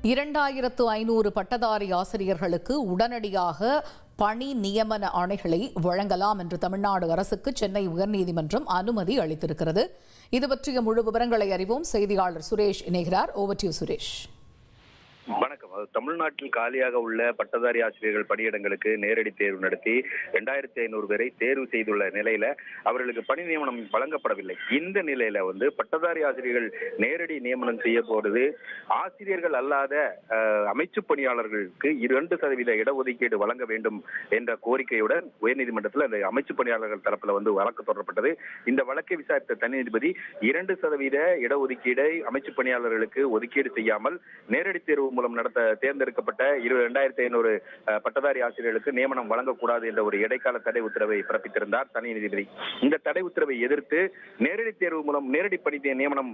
2500 பட்டதாரி ஆசிரியர்களுக்கு உடனடியாக பணி நியமன ஆணைகளை வழங்கலாம் என்று தமிழ்நாடு அரசுக்கு சென்னை உயர்நீதிமன்றம் அனுமதி அளித்திருக்கிறது. இது பற்றிய முழு விவரங்களை அறிவோம். செய்தியாளர் சுரேஷ் இணைகிறார். Over to you Suresh. வணக்கம். தமிழ்நாட்டில் காலியாக உள்ள பட்டதாரி ஆசிரியர்கள் பணியிடங்களுக்கு நேரடி தேர்வு நடத்தி 2500 பேரை தேர்வு செய்துள்ள நிலையில அவர்களுக்கு பணி நியமனம் வழங்கப்படவில்லை. இந்த நிலையில பட்டதாரி ஆசிரியர்கள் நேரடி நியமனம் செய்ய போறது ஆசிரியர்கள் அல்லாத அமைச்சு பணியாளர்களுக்கு 2% இடஒதுக்கீடு வழங்க வேண்டும் என்ற கோரிக்கையுடன் உயர்நீதிமன்றத்தில் அந்த அமைச்சு பணியாளர்கள் தரப்புல வழக்கு தொடரப்பட்டது. இந்த வழக்கை விசாரித்த தனி நீதிபதி 2% இடஒதுக்கீடை அமைச்சு பணியாளர்களுக்கு ஒதுக்கீடு செய்யாமல் நேரடி தேர்வு மூலம் தேர்ந்தெடுக்கப்பட்ட 2500 பட்டதாரி ஆசிரியர்களுக்கு நியமனம் வழங்கக்கூடாது என்ற ஒரு இடைக்கால தடை உத்தரவை பிறப்பித்திருந்தார் தனி நீதிபதி. இந்த தடை உத்தரவை எதிர்த்து நேரடி தேர்வு மூலம் நேரடி பணி நியமனம்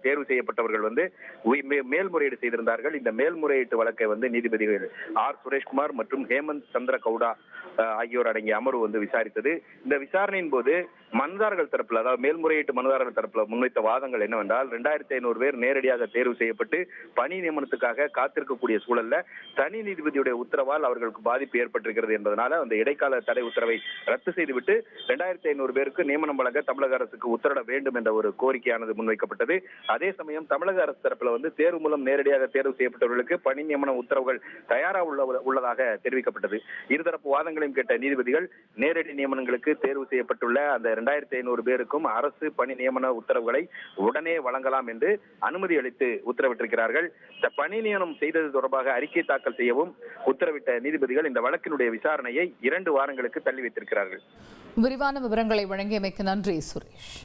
தேர்வு செய்யப்பட்டவர்கள் மேல்முறையீடு செய்திருந்தார்கள். இந்த மேல்முறையீட்டு வழக்கை நீதிபதிகள் ஆர் சுரேஷ்குமார் மற்றும் ஹேமந்த் சந்திர கவுடா ஆகியோர் அடங்கிய அமர்வு விசாரித்தது. இந்த விசாரணையின் போது மனுதாரர்கள் தரப்புல, அதாவது மேல்முறையீட்டு மனுதாரர்கள் தரப்புல முன்வைத்த வாதங்கள் என்னவென்றால் 2500 பேர் நேரடியாக தேர்வு செய்யப்பட்டு பணி நியமனத்துக்காக காத்திருக்கக்கூடிய சூழல்ல தனி நீதிபதியுடைய உத்தரவால் அவர்களுக்கு பாதிப்பு ஏற்பட்டிருக்கிறது என்பதனால அந்த இடைக்கால தடை உத்தரவை ரத்து செய்துவிட்டு 2500 பேருக்கு நியமனம் வழங்க தமிழக அரசுக்கு உத்தரவிட வேண்டும் என்ற ஒரு கோரிக்கையானது முன்வைக்கப்பட்டது. அதே சமயம் தமிழக அரசு தரப்புல தேர்வு மூலம் நேரடியாக தேர்வு செய்யப்பட்டவர்களுக்கு பணி நியமன உத்தரவுகள் தயாராக உள்ளதாக தெரிவிக்கப்பட்டது. இருதரப்பு வாதங்களையும் கேட்ட நீதிபதிகள் நேரடி நியமனங்களுக்கு தேர்வு செய்யப்பட்டுள்ள அந்த 2500 பேருக்கும் அரசு பணி நியமன உத்தரவுகளை உடனே வழங்கலாம் என்று அனுமதி அளித்து உத்தரவிட்டிருக்கிறார்கள். இந்த பணி நியமனம் செய்தது தொடர்பாக அறிக்கை தாக்கல் செய்யவும் உத்தரவிட்ட நீதிபதிகள் இந்த வழக்கினுடைய விசாரணையை 2 வாரங்களுக்கு தள்ளி வைத்திருக்கிறார்கள். விரிவான விவரங்களை வழங்கியமைக்கு நன்றி சுரேஷ்.